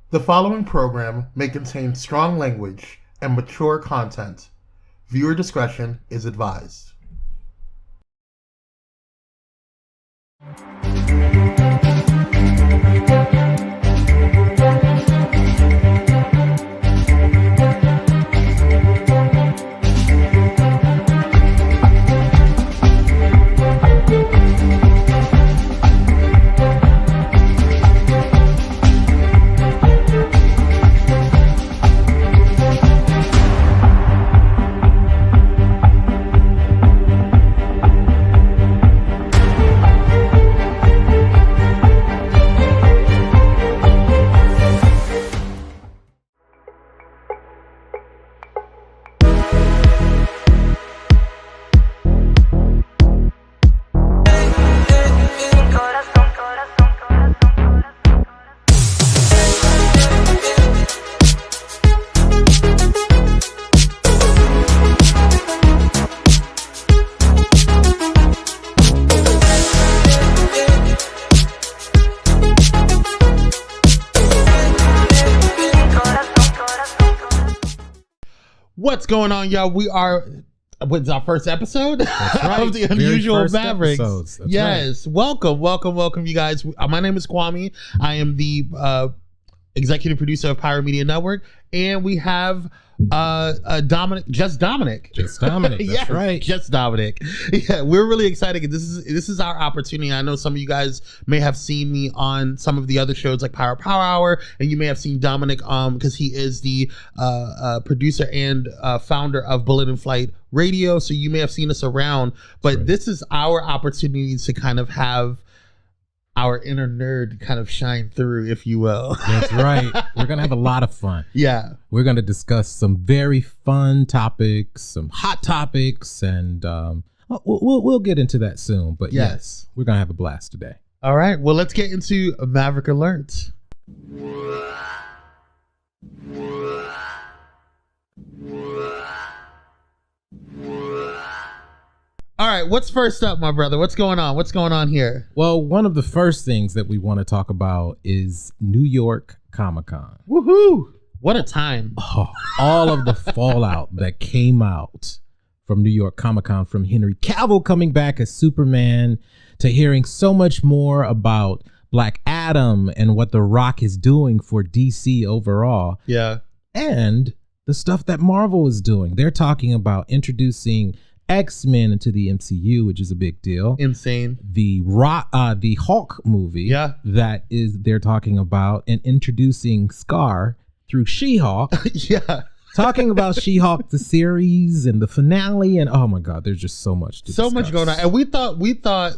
The following program may contain strong language and mature content. Viewer discretion is advised. What's going on, y'all? We are, what's our first episode of the Unusual Mavericks. Yes. Right. Welcome, you guys. My name is Kwame. I am the executive producer of Pyro Media Network, and we have Just Dominic. That's yes, right. Just Dominic. Yeah, we're really excited. This is our opportunity. I know some of you guys may have seen me on some of the other shows like Power Hour, and you may have seen Dominic because he is the producer and founder of Bullet and Flight Radio. So you may have seen us around, but right. This is our opportunity to kind of have our inner nerd kind of shine through, if you will. That's right. We're going to have a lot of fun. Yeah. We're going to discuss some very fun topics, some hot topics, and we'll get into that soon. But yes, we're going to have a blast today. All right. Well, let's get into Maverick Alerts. All right, what's first up, my brother? What's going on? What's going on here? Well, one of the first things that we want to talk about is New York Comic-Con. Woohoo! What a time. Oh, all of the fallout that came out from New York Comic-Con, from Henry Cavill coming back as Superman, to hearing so much more about Black Adam and what The Rock is doing for DC overall. Yeah. And the stuff that Marvel is doing. They're talking about introducing X-Men into the MCU, which is a big deal. Insane. The Hawk movie, yeah, that is they're talking about, and introducing Scar through She-Hulk. Yeah. Talking about She-Hulk, the series and the finale, and oh my God, there's just so much to discuss. Much going on. And we thought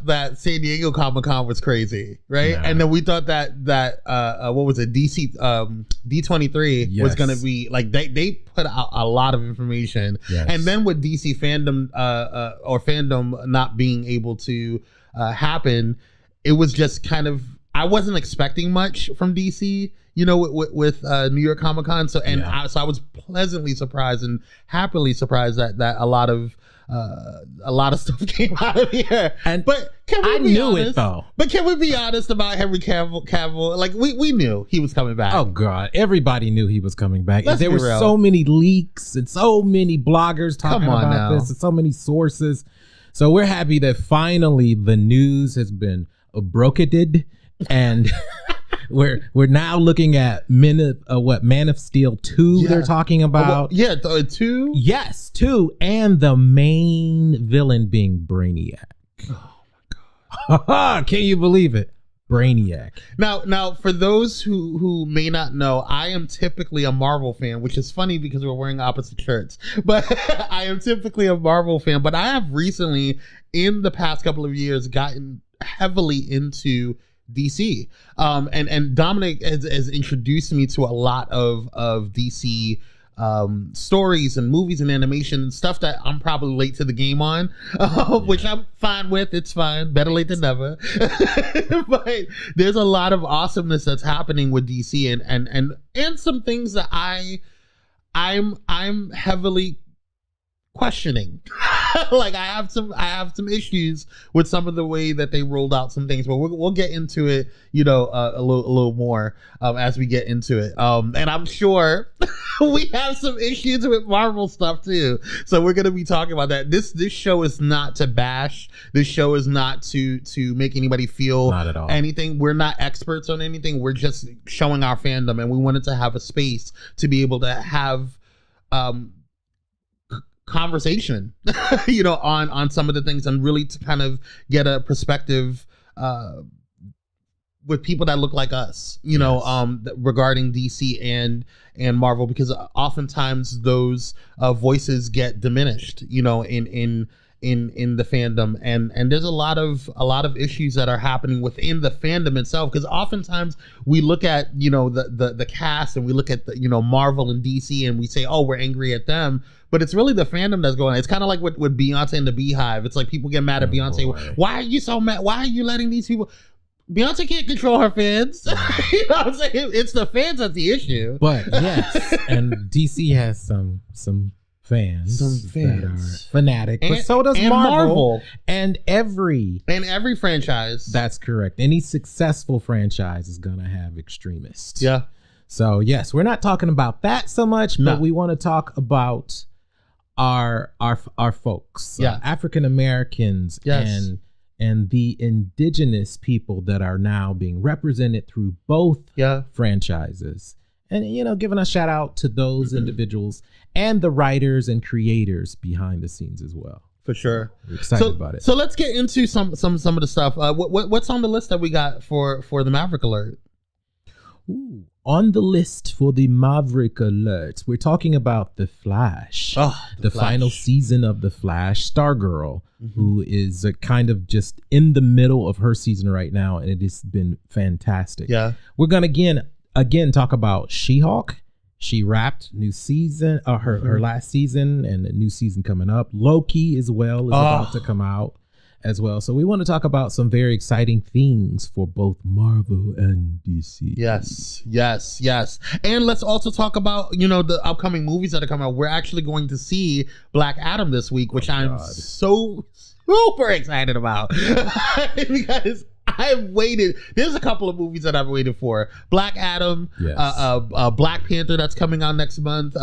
that San Diego Comic-Con was crazy, right? Nah. And then we thought that what was it, DC D23 was gonna be like they put out a lot of information. Yes. And then with DC fandom or fandom not being able to happen, it was just kind of, I wasn't expecting much from DC, you know, with New York Comic-Con. So I was pleasantly surprised and happily surprised that a lot of stuff came out of here. But can we be honest? It though. But can we be honest about Henry Cavill? Like we knew he was coming back. Oh God, everybody knew he was coming back. And there were so many leaks and so many bloggers talking about this and so many sources. So we're happy that finally the news has been brokered, and we're now looking at Man of Steel 2. Yeah. They're talking about 2. Yes, 2, and the main villain being Brainiac. Oh my God! Can you believe it? Brainiac. Now, for those who may not know, I am typically a Marvel fan, which is funny because we're wearing opposite shirts. But I am typically a Marvel fan. But I have recently, in the past couple of years, gotten heavily into DC, and Dominic has introduced me to a lot of DC stories and movies and animation and stuff that I'm probably late to the game on, which I'm fine with. It's fine, better late than never. But there's a lot of awesomeness that's happening with DC, and some things that I'm heavily questioning. Like I have some issues with some of the way that they rolled out some things, but we'll get into it, a little more as we get into it. And I'm sure we have some issues with Marvel stuff too. So we're gonna be talking about that. This show is not to bash. This show is not to make anybody feel not at all anything. We're not experts on anything. We're just showing our fandom, and we wanted to have a space to be able to have conversation on some of the things, and really to kind of get a perspective with people that look like us, regarding DC and Marvel, because oftentimes those voices get diminished, in the fandom, and there's a lot of issues that are happening within the fandom itself, because oftentimes we look at the cast, and we look at Marvel and DC, and we say, oh, we're angry at them, but it's really the fandom that's going on. It's kind of like with Beyonce and the Beehive. It's like people get mad at Beyonce. Boy. Why are you so mad? Why are you letting these people? Beyonce can't control her fans. You know what I'm saying? It's the fans that's the issue. But yes, and DC has some fans that are fanatic, but so does Marvel and every franchise. That's correct. Any successful franchise is gonna have extremists. Yeah. So yes, we're not talking about that so much, but we want to talk about our folks, African Americans, and the indigenous people that are now being represented through both franchises. And, giving a shout out to those individuals and the writers and creators behind the scenes as well. For sure. We're excited about it. So let's get into some of the stuff. What's on the list that we got for the Maverick Alert? Ooh, on the list for the Maverick Alert, we're talking about The Flash. The Flash. Final season of The Flash. Stargirl, who is kind of just in the middle of her season right now, and it has been fantastic. Yeah. We're going to again talk about She-Hulk. She wrapped new season, her last season, and a new season coming up. Loki as well is about to come out as well. So we want to talk about some very exciting things for both Marvel and DC. Yes. And let's also talk about, the upcoming movies that are coming out. We're actually going to see Black Adam this week, which I'm so super excited about. Because I've waited. There's a couple of movies that I've waited for. Black Adam, Black Panther that's coming out next month.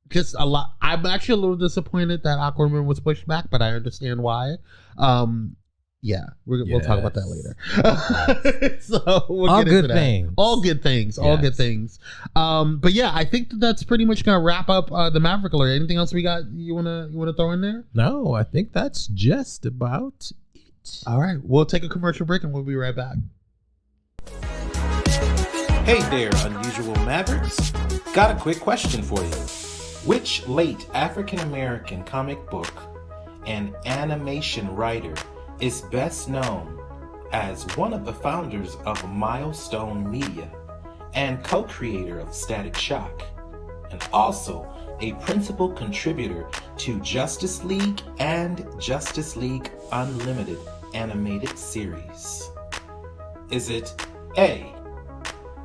Just a lot. I'm actually a little disappointed that Aquaman was pushed back, but I understand why. We'll talk about that later. So we'll all get good into things. That. All good things. All good things. But yeah, I think that's pretty much gonna wrap up the Maverick Alert. Anything else we got? You wanna throw in there? No, I think that's just about it. All right, we'll take a commercial break and we'll be right back. Hey there, Unusual Mavericks. Got a quick question for you. Which late African-American comic book and animation writer is best known as one of the founders of Milestone Media and co-creator of Static Shock, and also a principal contributor to Justice League and Justice League Unlimited animated series? Is it A,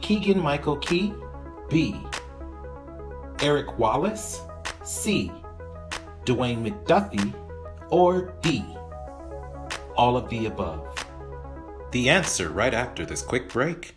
Keegan-Michael Key, B, Eric Wallace, C, Dwayne Mcduffie, or D, all of the above? The answer right after this quick break.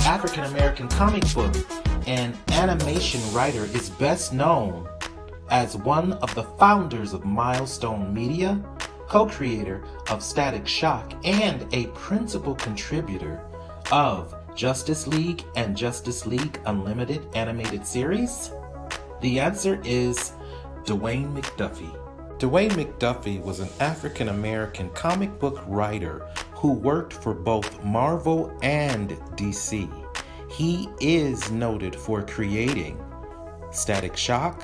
African-American comic book and animation writer is best known as one of the founders of Milestone Media, co-creator of Static Shock, and a principal contributor of Justice League and Justice League Unlimited animated series? The answer is Dwayne Mcduffie. Dwayne Mcduffie was an African-American comic book writer who worked for both Marvel and DC. He is noted for creating Static Shock,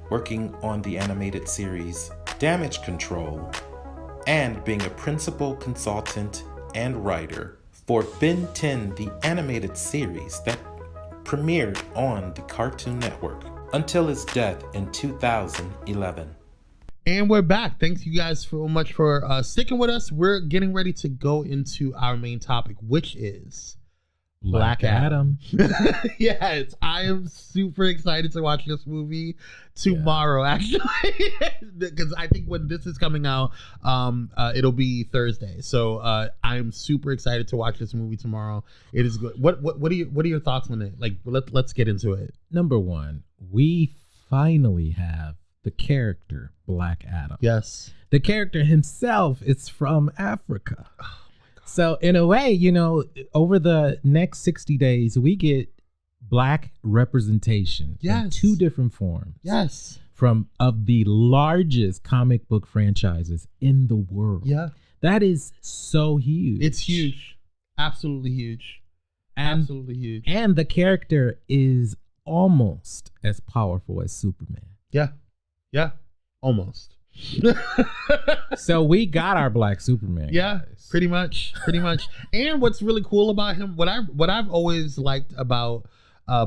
working on the animated series Damage Control, and being a principal consultant and writer for Ben 10, the animated series that premiered on the Cartoon Network until his death in 2011. And we're back. Thanks you guys so much for sticking with us. We're getting ready to go into our main topic, which is Black Adam. Yes, I am super excited to watch this movie tomorrow, actually, because I think when this is coming out, it'll be Thursday. So I'm super excited to watch this movie tomorrow. It is good. What are your thoughts on it? Like, let's get into it. Number one, we finally have the character Black Adam. Yes, the character himself is from Africa. So in a way, you know, over the next 60 days, we get Black representation in two different forms. Yes. From of the largest comic book franchises in the world. Yeah. That is so huge. It's huge. Absolutely huge. Absolutely huge. And the character is almost as powerful as Superman. Yeah. Yeah. Almost. So we got our Black Superman. Yeah, guys. pretty much. And what's really cool about him, what I've always liked about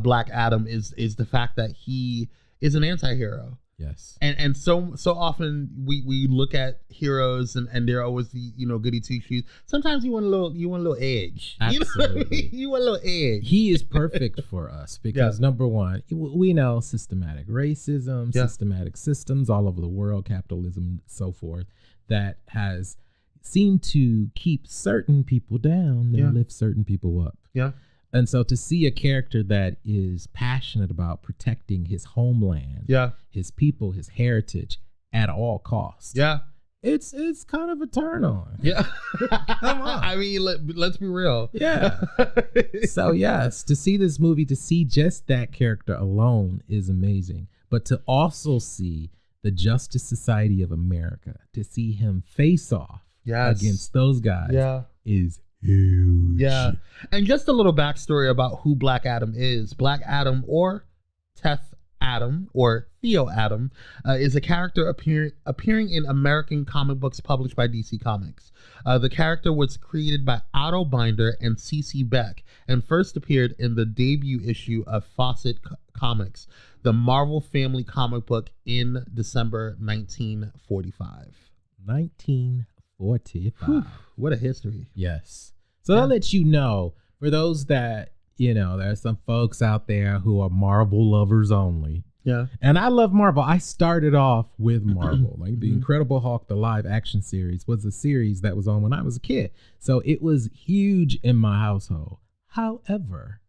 Black Adam is the fact that he is an anti-hero. Yes. And so often we look at heroes and they're always the, you know, goody two shoes. Sometimes you want a little edge. Absolutely. You know what I mean? You want a little edge. He is perfect for us because number one, we know systematic racism, systematic systems all over the world, capitalism, so forth, that has seemed to keep certain people down and lift certain people up. Yeah. And so to see a character that is passionate about protecting his homeland, his people, his heritage at all costs. Yeah. It's kind of a turn on. Yeah. Come on. I mean, let's be real. Yeah. So yes, to see this movie, to see just that character alone is amazing. But to also see the Justice Society of America, to see him face off against those guys is huge. Yeah. And just a little backstory about who Black Adam is. Black Adam, or Teth Adam, or Theo Adam, is a character appearing in American comic books published by DC Comics. The character was created by Otto Binder and C.C. Beck and first appeared in the debut issue of Fawcett Comics, the Marvel Family comic book, in December 1945. 1945. Whew, what a history. Yes. So that lets you know, for those that, you know, there's some folks out there who are Marvel lovers only. Yeah. And I love Marvel. I started off with Marvel. Like the Incredible Hulk, the live action series, was a series that was on when I was a kid. So it was huge in my household. However,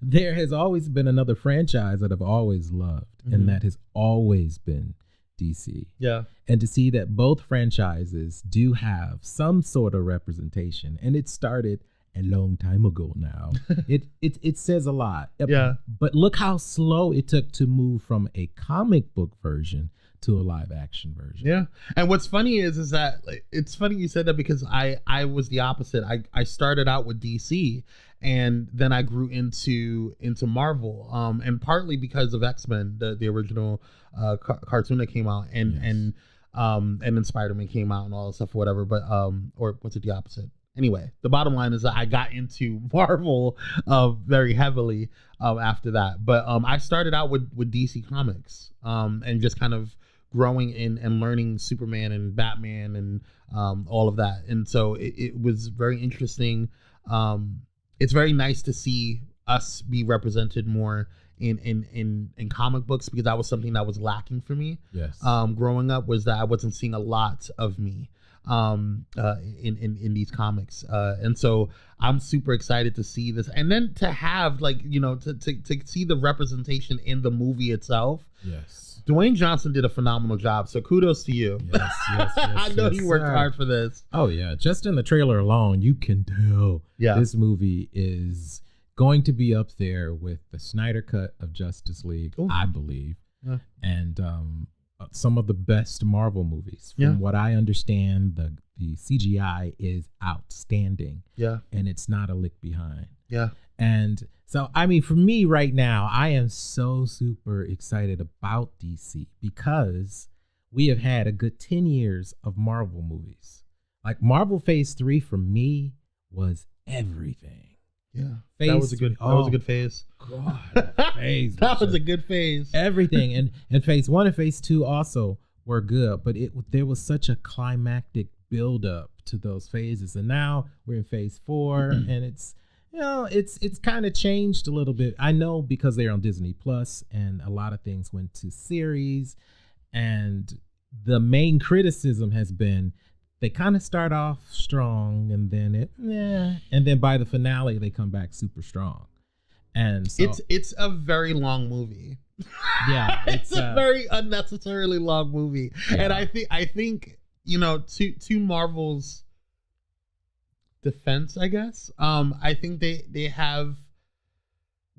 there has always been another franchise that I've always loved, and that has always been DC. Yeah. And to see that both franchises do have some sort of representation, and it started a long time ago now. It says a lot. Yeah. But look how slow it took to move from a comic book version to a live action version. Yeah. And what's funny is that, like, it's funny you said that, because I was the opposite. I started out with DC, and then I grew into Marvel, and partly because of X-Men, the original cartoon that came out, and then Spider-Man came out and all that stuff or whatever. But or was it the opposite? Anyway, the bottom line is that I got into Marvel very heavily after that. But I started out with DC Comics, and just kind of growing in and learning Superman and Batman and all of that. And so it was very interesting. It's very nice to see us be represented more in comic books, because that was something that was lacking for me. Yes. Growing up, was that I wasn't seeing a lot of me in these comics, and so I'm super excited to see this, and then to have, like, you know, to see the representation in the movie itself. Yes. Dwayne Johnson did a phenomenal job, so kudos to you. Yes, I know you worked hard for this. Oh yeah, just in the trailer alone, you can tell this movie is going to be up there with the Snyder Cut of Justice League, I believe, and some of the best Marvel movies. From what I understand, the CGI is outstanding. Yeah, and it's not a lick behind. Yeah, and so I mean, for me right now, I am so super excited about DC because we have had a good 10 years of Marvel movies. Like Marvel Phase 3 for me was everything. Yeah, that was a good phase. God, that phase. That was a good phase. Everything, and Phase 1 and Phase 2 also were good, but there was such a climactic build up to those phases, and now we're in Phase 4, and it's kind of changed a little bit. I know because they're on Disney Plus, and a lot of things went to series, and the main criticism has been they kind of start off strong, and then and then by the finale they come back super strong. And so it's a very long movie. Yeah, it's a very unnecessarily long movie, and I think to Marvel's defense, I guess, I think they have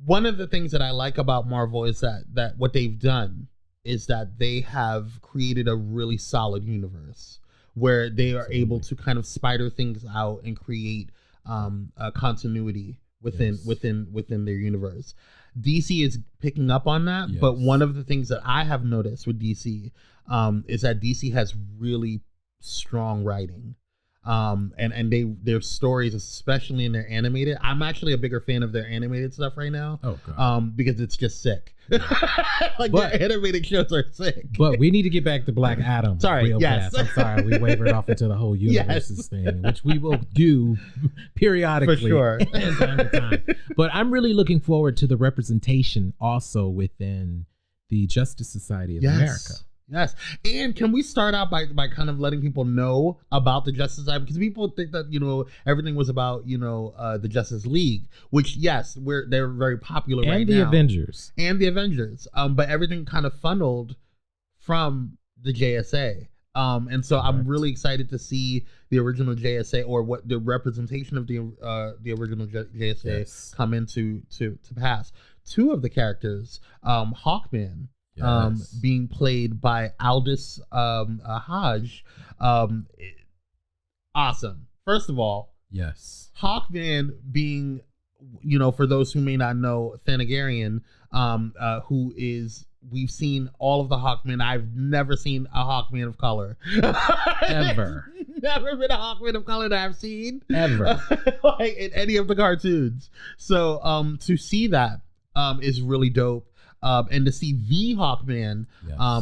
one of the things that I like about Marvel is that what they've done is that they have created a really solid universe where they are able to kind of spider things out and create a continuity within their universe. DC is picking up on that, but one of the things that I have noticed with DC is that DC has really strong writing. And their stories, especially in their animated, I'm actually a bigger fan of their animated stuff right now. Oh god. Because it's just sick. Their animated shows are sick. But we need to get back to Black Adam. Sorry, fast. I'm sorry, we wavered off into the whole universes thing, which we will do periodically. For sure. Time to time. But I'm really looking forward to the representation also within the Justice Society of America. Yes. And can we start out by kind of letting people know about the Justice Society? Because people think that, everything was about, the Justice League, which, yes, they're very popular right now. And the Avengers. But everything kind of funneled from the JSA. And so I'm really excited to see the original JSA, or what the representation of the original JSA come into to pass. Two of the characters, Hawkman, being played by Aldous Hodge, awesome. First of all, Hawkman being, for those who may not know, Thanagarian, who is, we've seen all of the Hawkmen. I've never seen a Hawkman of color. Ever. Never been a Hawkman of color that I've seen. Ever. Like in any of the cartoons. So to see that is really dope. And to see the Hawkman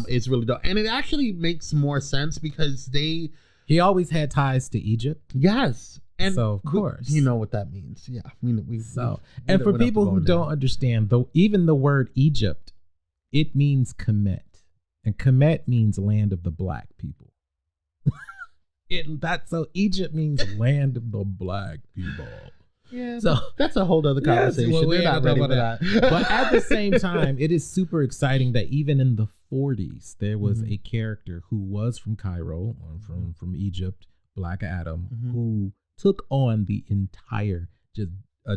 is really dope. And it actually makes more sense because he always had ties to Egypt. Yes. And so of course. You know what that means. Yeah. And for people who don't understand, though, even the word Egypt, it means Kemet. And Kemet means land of the black people. So Egypt means land of the black people. Yeah, so that's a whole other conversation. Well, we're not ready for that. But at the same time, it is super exciting that even in the 40s, there was a character who was from Cairo, or from Egypt, Black Adam, who took on the entire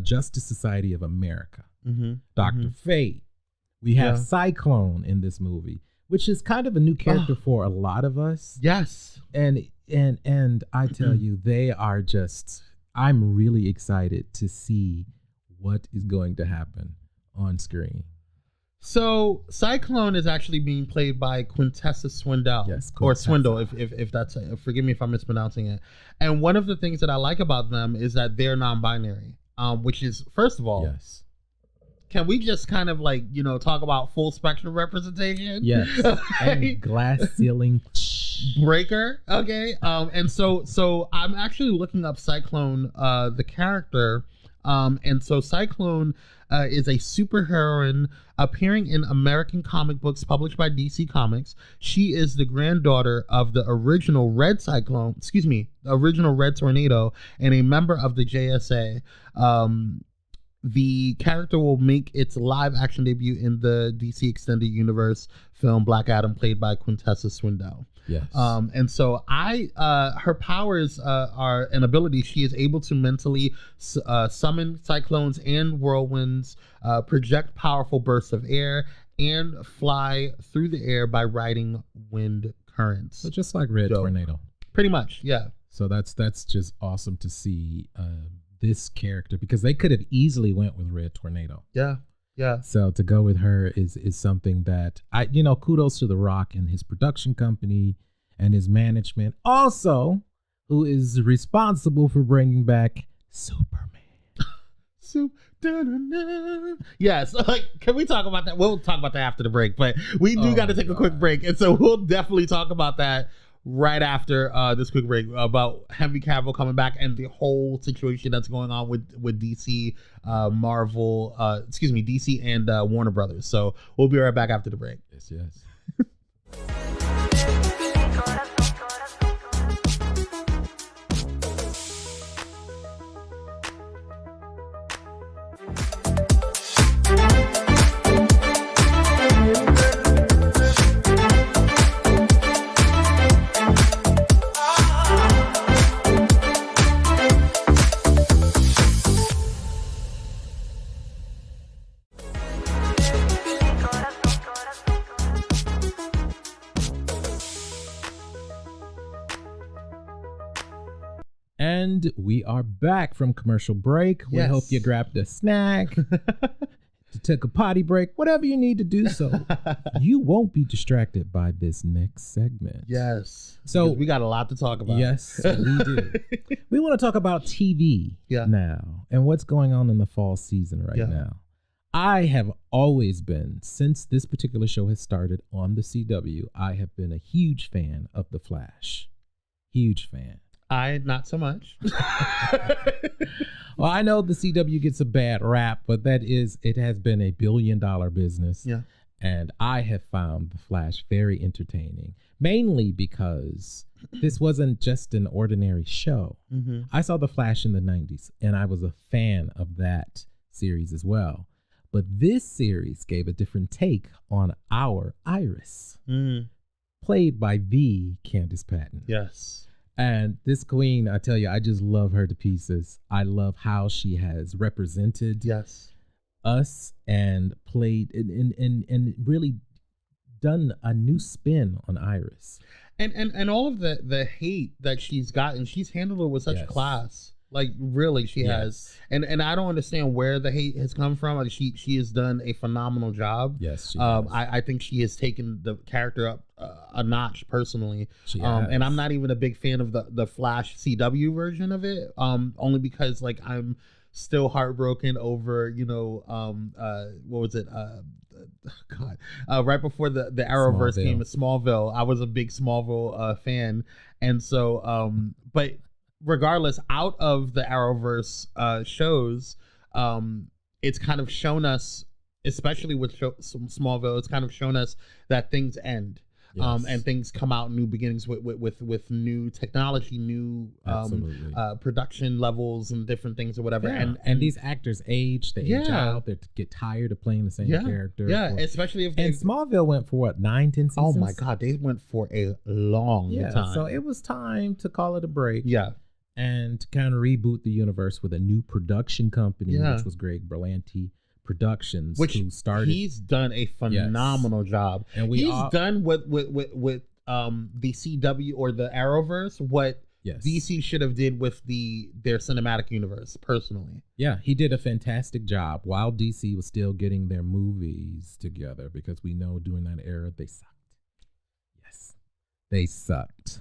Justice Society of America. Dr. Fate. We have Cyclone in this movie, which is kind of a new character for a lot of us. Yes. And I tell you, they are just... I'm really excited to see what is going to happen on screen. So Cyclone is actually being played by Quintessa Swindell. Yes, or Swindle, if that's, forgive me if I'm mispronouncing it. And one of the things that I like about them is that they're non-binary, which is, first of all, can we just kind of talk about full spectrum representation? Yes. And glass ceiling breaker. Okay. And so I'm actually looking up Cyclone, the character. And so Cyclone is a superheroine appearing in American comic books published by DC Comics. She is the granddaughter of the original Red Tornado, and a member of the JSA. The character will make its live action debut in the DC Extended Universe film Black Adam, played by Quintessa Swindell. Yes. And so her powers are an ability. She is able to mentally summon cyclones and whirlwinds, project powerful bursts of air, and fly through the air by riding wind currents. So just like Red Tornado. Pretty much, yeah. So that's just awesome to see this character, because they could have easily went with Red Tornado. Yeah. Yeah. So to go with her is something that kudos to The Rock and his production company and his management, also who is responsible for bringing back Superman. Yes. Can we talk about that? We'll talk about that after the break, but we do got to take a quick break, and so we'll definitely talk about that right after this quick break, about Henry Cavill coming back and the whole situation that's going on with DC, DC and Warner Brothers. So we'll be right back after the break. Yes. And we are back from commercial break. We hope you grabbed a snack, you took a potty break, whatever you need to do so you won't be distracted by this next segment. Yes. So we got a lot to talk about. Yes, we do. We want to talk about TV now and what's going on in the fall season right now. I have always been, since this particular show has started on the CW, I have been a huge fan of The Flash. Huge fan. Not so much. Well, I know the CW gets a bad rap, but it has been a $1 billion business. Yeah. And I have found The Flash very entertaining, mainly because this wasn't just an ordinary show. Mm-hmm. I saw The Flash in the 90s, and I was a fan of that series as well. But this series gave a different take on our Iris, played by the Candice Patton. Yes. And this queen, I tell you, I just love her to pieces. I love how she has represented us and played and really done a new spin on Iris. And all of the hate that she's gotten, she's handled it with such class. Like, really, she has. And I don't understand where the hate has come from. Like, she has done a phenomenal job. Yes, she has. I think she has taken the character up a notch, personally. She has. And I'm not even a big fan of the Flash CW version of it, only because, like, I'm still heartbroken over, what was it? Right before the Arrowverse came, Smallville. I was a big Smallville fan. And so, but regardless, out of the Arrowverse shows, it's kind of shown us, especially with Smallville, it's kind of shown us that things end. And things come out, new beginnings with new technology, new production levels and different things or whatever. Yeah. And these actors age, they age out, they get tired of playing the same character. Yeah, especially if and Smallville went for what, 9-10 seasons? Oh my God, they went for a long time. So it was time to call it a break. Yeah. And to kind of reboot the universe with a new production company, which was Greg Berlanti Productions, who started. He's done a phenomenal job, and he's done with the CW or the Arrowverse what DC should have did with their cinematic universe. Personally, he did a fantastic job while DC was still getting their movies together, because we know during that era they sucked. Yes, they sucked.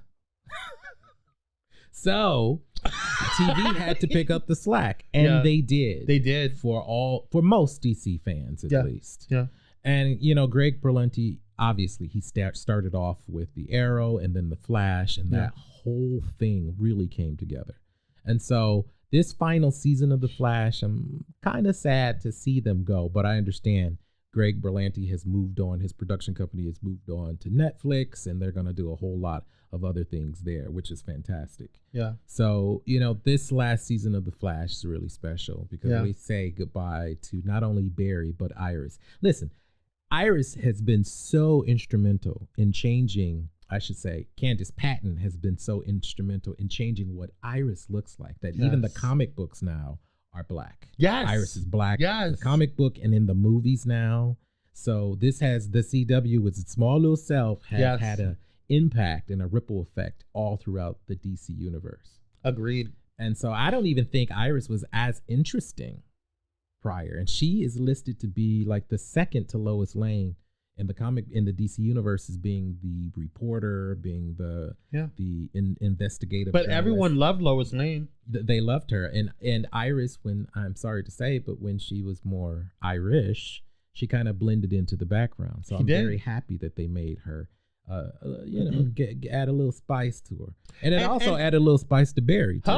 So TV had to pick up the slack, and they did. They did for most DC fans at least. Yeah. And Greg Berlanti, obviously, he started off with the Arrow and then the Flash, and that whole thing really came together. And so this final season of the Flash, I'm kind of sad to see them go, but I understand Greg Berlanti has moved on. His production company has moved on to Netflix, and they're going to do a whole lot of other things there, which is fantastic. Yeah. So, this last season of The Flash is really special because we say goodbye to not only Barry, but Iris. Listen, Iris has been so instrumental in changing I should say, Candice Patton has been so instrumental in changing what Iris looks like, that even the comic books now are black. Yes. Iris is black. Yes. The comic book and in the movies now. So this has the CW with its small little self has had an impact and a ripple effect all throughout the DC universe. Agreed. And so I don't even think Iris was as interesting prior. And she is listed to be like the second to Lois Lane in the DC universe, as being the reporter, being the investigative. But journalist. Everyone loved Lois Lane. They loved her. And Iris, when, I'm sorry to say, but when she was more Irish, she kind of blended into the background. So I'm very happy that they made her, add a little spice to her. And then also add a little spice to Barry, too.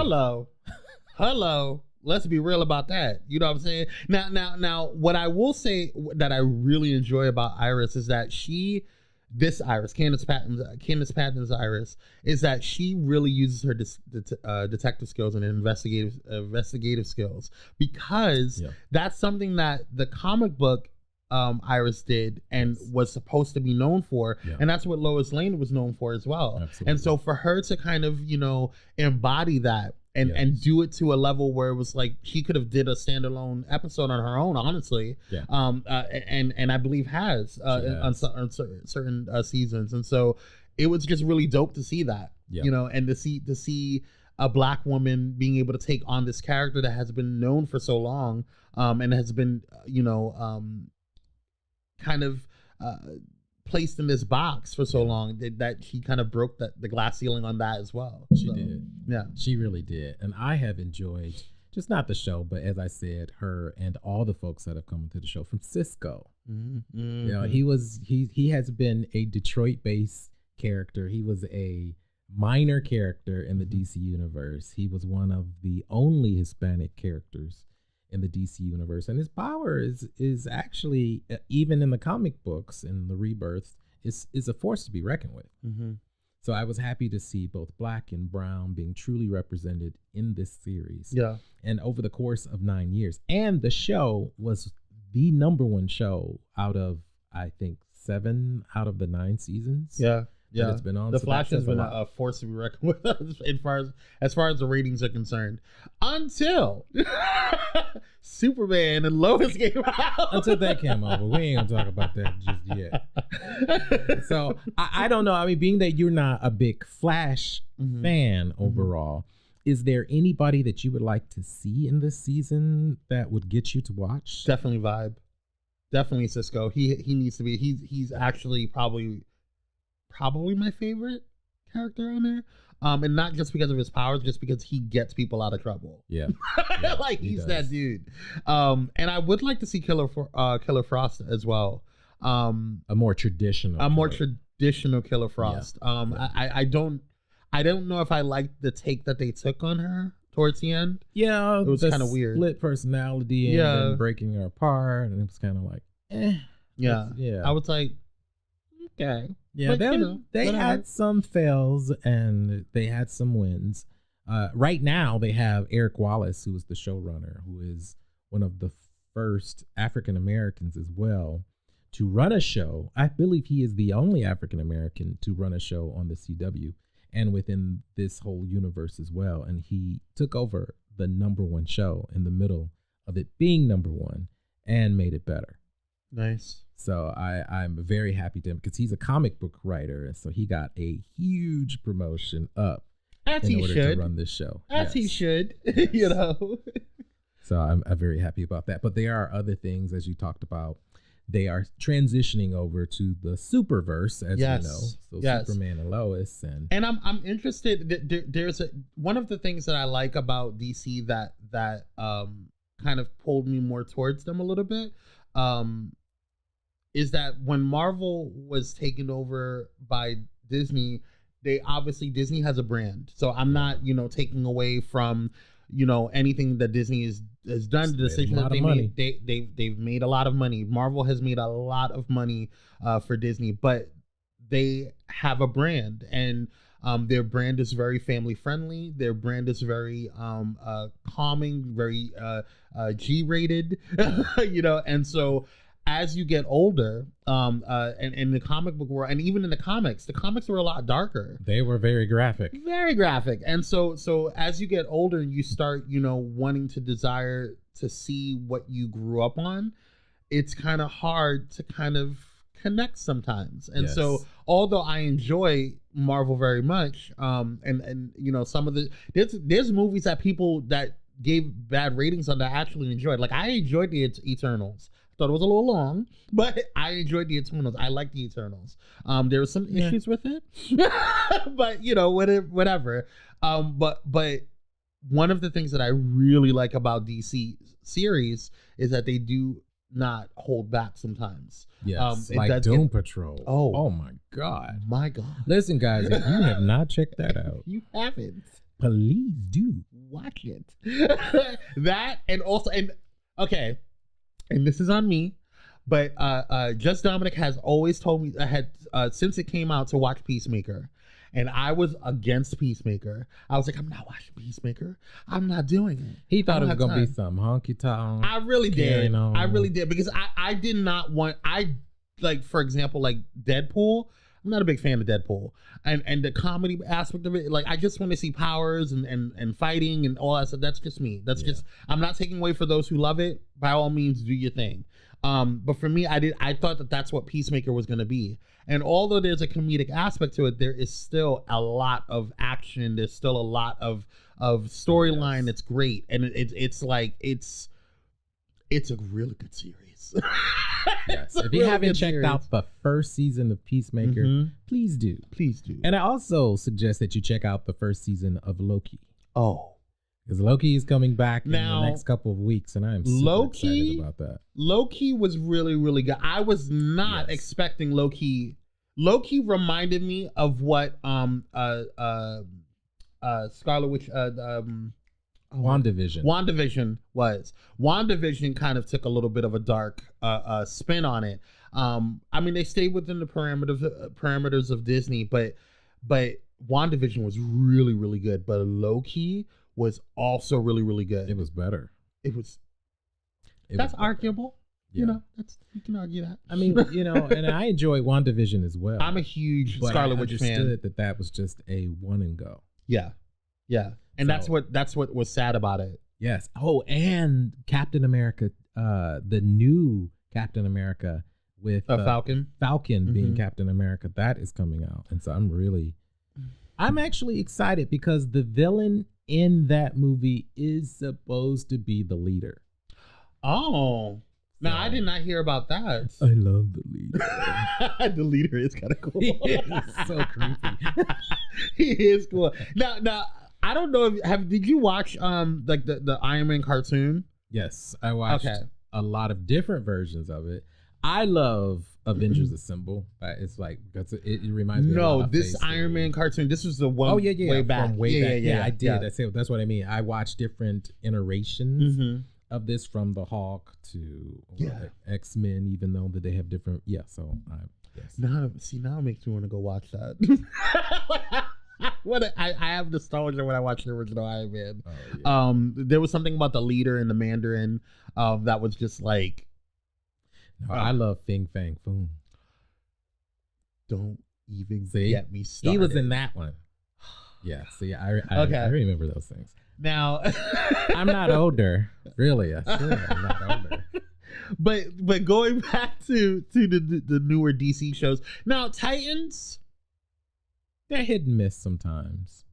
Hello. Let's be real about that. You know what I'm saying? Now, what I will say that I really enjoy about Iris is that Candice Patton's Iris, is that she really uses her detective skills and investigative skills, because that's something that the comic book Iris did and was supposed to be known for, and that's what Lois Lane was known for as well. Absolutely. And so for her to kind of embody that and do it to a level where it was like she could have did a standalone episode on her own, honestly. And I believe has on certain seasons, and so it was just really dope to see that, and to see a black woman being able to take on this character that has been known for so long, and has been kind of placed in this box for so long that she kind of broke the glass ceiling on that as well. She did. Yeah, she really did. And I have enjoyed just not the show, but as I said, her and all the folks that have come into the show, from Cisco. Mm-hmm. He has been a Detroit-based character. He was a minor character in the DC universe. He was one of the only Hispanic characters in the DC universe, and his power is actually, even in the comic books and the rebirths, is a force to be reckoned with. Mm-hmm. So I was happy to see both black and brown being truly represented in this series. Yeah, and over the course of 9 years, and the show was the ` show out of, I think, 7 out of the 9 seasons. Yeah, it's been on. The Flash has been a force to be reckoned with as far as the ratings are concerned, until Superman and Lois came out. Until that came out, but we ain't gonna talk about that just yet. So I don't know. I mean, being that you're not a big Flash fan overall, is there anybody that you would like to see in this season that would get you to watch? Definitely Vibe. Definitely Cisco. He needs to be. He's actually probably my favorite character on there, and not just because of his powers, just because he gets people out of trouble. Like he's that dude. And I would like to see Killer Frost as well. A more traditional Killer Frost. I don't know if I like the take that they took on her towards the end. Yeah, it was kind of weird. Split personality and then breaking her apart, and it was kind of like, I was like, okay. Yeah, but, they had some fails and they had some wins. Right now, they have Eric Wallace, who is the showrunner, who is one of the first African Americans as well to run a show. I believe he is the only African American to run a show on the CW and within this whole universe as well. And he took over the #1 show in the middle of it being #1 and made it better. Nice. So I'm very happy to him, because he's a comic book writer, and so he got a huge promotion up in order to run this show. He should, So I'm very happy about that. But there are other things, as you talked about. They are transitioning over to the Superverse, as you know. So Superman and Lois, and I'm interested. There's one of the things that I like about DC that kind of pulled me more towards them a little bit. Is that when Marvel was taken over by Disney, Disney has a brand. So I'm not, taking away from, anything that Disney has done. The decision that they made, they've made a lot of money. Marvel has made a lot of money for Disney, but they have a brand, and their brand is very family friendly. Their brand is very calming, very G-rated, and so as you get older, and in the comic book world, and even in the comics were a lot darker. They were very graphic. Very graphic. And so as you get older and you start, wanting to desire to see what you grew up on, it's kind of hard to kind of connect sometimes. And so although I enjoy Marvel very much, and some of the there's movies that people that gave bad ratings on that I actually enjoyed. Like I enjoyed the Eternals. I thought it was a little long, but I enjoyed the Eternals. I like the Eternals. There were some issues with it, but whatever. But one of the things that I really like about DC series is that they do not hold back sometimes. Yes, like Doom Patrol. Oh my God. My God. Listen, guys, if you have not checked that out, you haven't. Please do watch it. That and also okay, and this is on me, but Just Dominic has always told me since it came out to watch Peacemaker. And I was against Peacemaker. I was like, I'm not watching Peacemaker. I'm not doing it. He thought it was going to be some honky tonk. I really did. I really did. Because I did not want, for example, like Deadpool. I'm not a big fan of Deadpool. And the comedy aspect of it, like I just want to see powers and fighting and all that stuff. That's just me. That's just, I'm not taking away for those who love it. By all means, do your thing. But for me, I thought that that's what Peacemaker was going to be. And although there's a comedic aspect to it, there is still a lot of action. There's still a lot of storyline that's great. And it's a really good series. Yes. If you haven't checked out the first season of Peacemaker, please do. Please do. And I also suggest that you check out the first season of Loki. Oh. Because Loki is coming back now, in the next couple of weeks, and I am super excited about that. Loki was really, really good. I was not expecting Loki. Loki reminded me of what Scarlet Witch WandaVision was. WandaVision kind of took a little bit of a dark spin on it. I mean, they stayed within the parameters of Disney, but WandaVision was really, really good. But Loki was also really, really good. It was better. That's arguable. Yeah. You can argue that. I mean, and I enjoy WandaVision as well. I'm a huge Scarlet Witch fan. I understood that was just a one and go. Yeah. And that's what was sad about it. Yes. Oh, and Captain America, the new Captain America with Falcon being Captain America, that is coming out. And so I'm actually excited because the villain in that movie is supposed to be the leader. Oh. Now, I did not hear about that. I love the leader. The leader is kind of cool. He is so creepy. He is cool. Now, I don't know did you watch like the Iron Man cartoon? Yes, I watched a lot of different versions of it. I love Avengers Assemble. It's like it reminds me. No, this Iron Man cartoon. This was the one. way back. From way back. Yeah, I did. That's what I mean. I watched different iterations of this, from the Hulk to X-Men, even though that they have different. Yeah, so now it makes me want to go watch that. I have nostalgia when I watched the original Iron Man. Oh, yeah. There was something about the leader and the Mandarin that was just like. No, I love Fing Fang Foom. Don't even get me started. He was in that one. Yeah, see, I remember those things. Now, I'm not older, really. I'm not older. But going back to the newer DC shows now, Titans, they're hit and miss sometimes.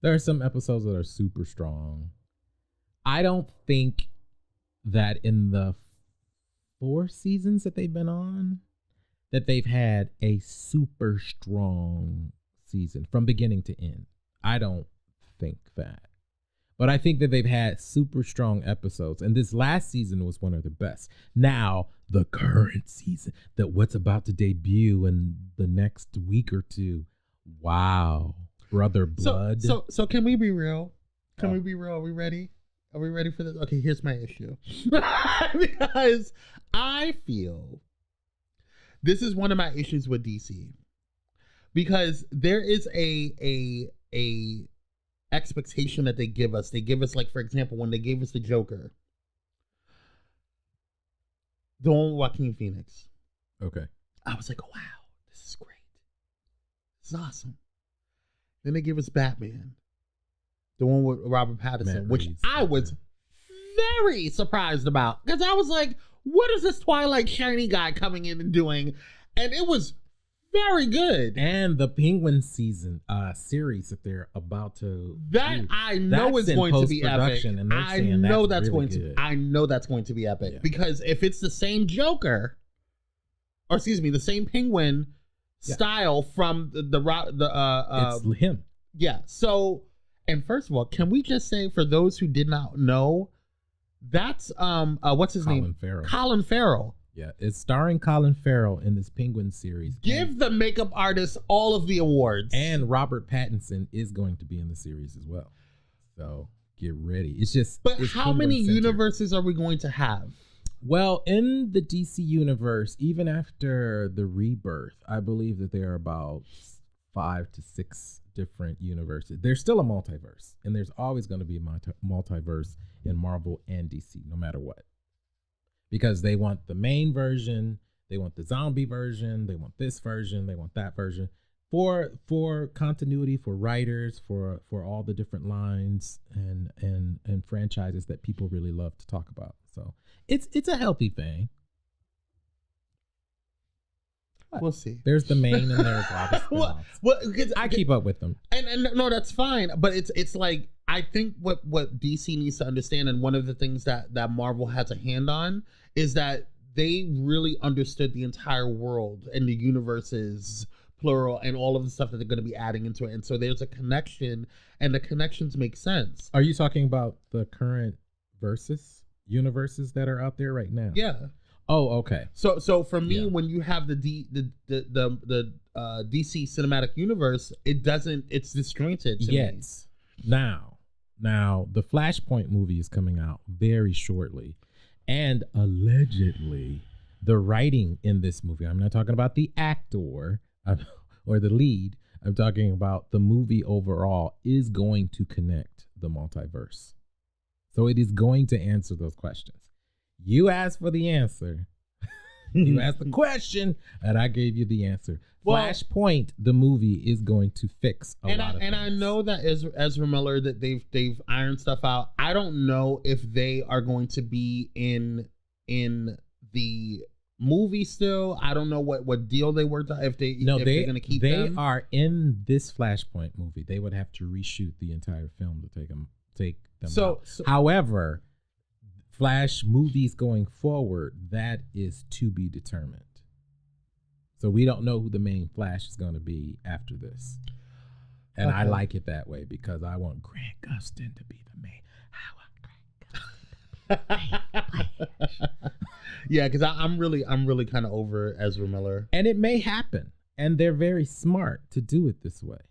There are some episodes that are super strong. I don't think that in the 4 seasons that they've been on, that they've had a super strong season from beginning to end. I don't think that. But I think that they've had super strong episodes. And this last season was one of the best. Now, the current season, that what's about to debut in the next week or two. Wow. Brother Blood. So can we be real? Can we be real? Are we ready? Are we ready for this? Okay, here's my issue. Because I feel this is one of my issues with DC. Because there is a expectation that they give us. They give us, like, for example, when they gave us the Joker, The one with Joaquin Phoenix. Okay. I was like, wow, this is great. This is awesome. Then they give us Batman. The one with Robert Pattinson, which I was very surprised about. Because I was like, what is this Twilight shiny guy coming in and doing? And it was very good. And the Penguin series that they're about to I know is going to be epic. And I know that's going to be epic. Because if it's the same Joker, or excuse me, the same Penguin style from it's him. Yeah. So, and first of all, can we just say, for those who did not know, that's what's his name? Colin Farrell. Yeah, it's starring Colin Farrell in this Penguin series. Give the makeup artist all of the awards. And Robert Pattinson is going to be in the series as well. So get ready. But how many universes are we going to have? Well, in the DC universe, even after the rebirth, I believe that there are about 5 to 6 different universes. There's still a multiverse, and there's always going to be a multiverse in Marvel and DC, no matter what. Because they want the main version, they want the zombie version, they want this version, they want that version. For continuity, for writers, for all the different lines and franchises that people really love to talk about. So it's a healthy thing. We'll see. There's the main and there's all the spin-offs. Well, I keep up with them. And no, that's fine. But it's like, I think what DC needs to understand, and one of the things that Marvel has a hand on, is that they really understood the entire world and the universes, plural, and all of the stuff that they're going to be adding into it. And so there's a connection, and the connections make sense. Are you talking about the current universes that are out there right now? Yeah. Oh, okay. So for me, when you have the DC cinematic universe, it's disjointed to me. Now the Flashpoint movie is coming out very shortly, and allegedly the writing in this movie, I'm not talking about the actor or the lead, I'm talking about the movie overall, is going to connect the multiverse. So it is going to answer those questions. You asked for the answer. You asked the question, and I gave you the answer. Flashpoint, the movie, is going to fix a lot of things. And I know that Ezra Miller, that they've ironed stuff out. I don't know if they are going to be in the movie still. I don't know what deal they worked out. If they're going to keep them. They are in this Flashpoint movie. They would have to reshoot the entire film to take them out. However, Flash movies going forward, that is to be determined. So we don't know who the main Flash is going to be after this. And I like it that way because I want Grant Gustin to be the main. I want Grant Gustin. Yeah, because I'm really kind of over Ezra Miller. And it may happen. And they're very smart to do it this way.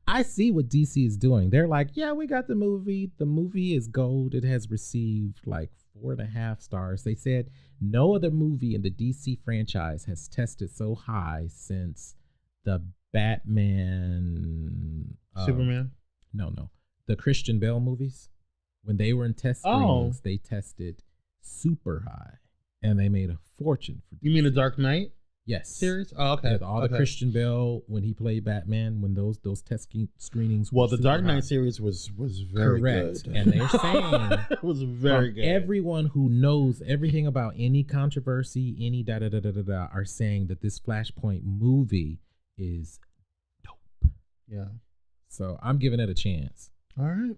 I see what DC is doing. They're like, yeah, we got the movie. The movie is gold. It has received like 4.5 stars. They said no other movie in the DC franchise has tested so high since the Batman, Superman. No, the Christian Bale movies. When they were in test screenings, they tested super high, and they made a fortune for DC. You mean The Dark Knight? Yes. Series? Oh, okay. Yeah, the Christian Bale when he played Batman, when those testing screenings. Well, the Dark Knight series was very correct, good. And they're saying it was very good. Everyone who knows everything about any controversy, any are saying that this Flashpoint movie is dope. Yeah. So I'm giving it a chance. All right.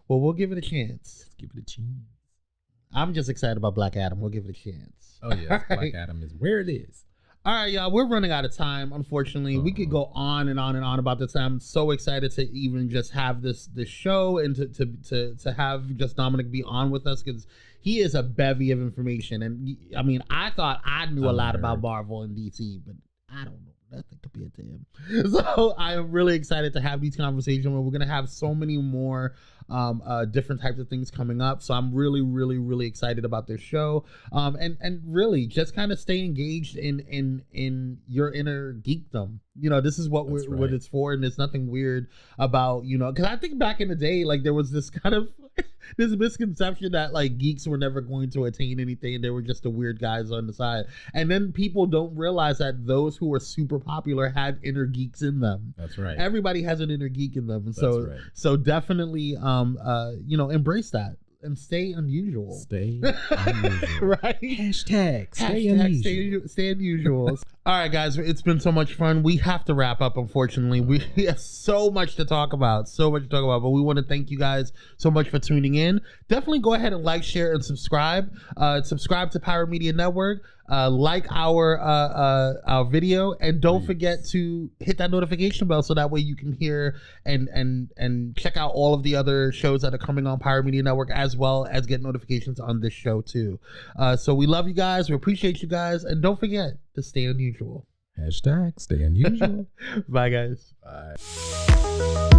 Well, we'll give it a chance. Let's give it a chance. I'm just excited about Black Adam. We'll give it a chance. Oh yeah, Black Adam is where it is. All right, y'all, we're running out of time, unfortunately. We could go on and on and on about this. I'm so excited to even just have this show and to have Just Dominic be on with us, because he is a bevy of information. And I mean, I thought I knew a lot about Marvel and DC, but I don't know nothing compared to him. So I am really excited to have these conversations where we're going to have so many more different types of things coming up. So I'm really, really, really excited about this show. And really just kind of stay engaged in your inner geekdom. You know, this is what what it's for, and there's nothing weird about, you know, because I think back in the day, like there was this kind of this misconception that like geeks were never going to attain anything, and they were just the weird guys on the side. And then people don't realize that those who were super popular had inner geeks in them. That's right. Everybody has an inner geek in them, and so definitely embrace that. And stay unusual. Stay unusual. Right? Hashtag stay unusual. Stay unusual. All right, guys. It's been so much fun. We have to wrap up, unfortunately. We have so much to talk about. But we want to thank you guys so much for tuning in. Definitely go ahead and like, share, and subscribe. Subscribe to Pyro Media Network. Like our video, and don't forget to hit that notification bell so that way you can hear and check out all of the other shows that are coming on Pyro Media Network, as well as get notifications on this show too. So we love you guys, we appreciate you guys, and don't forget to stay unusual. Hashtag stay unusual. Bye guys. Bye.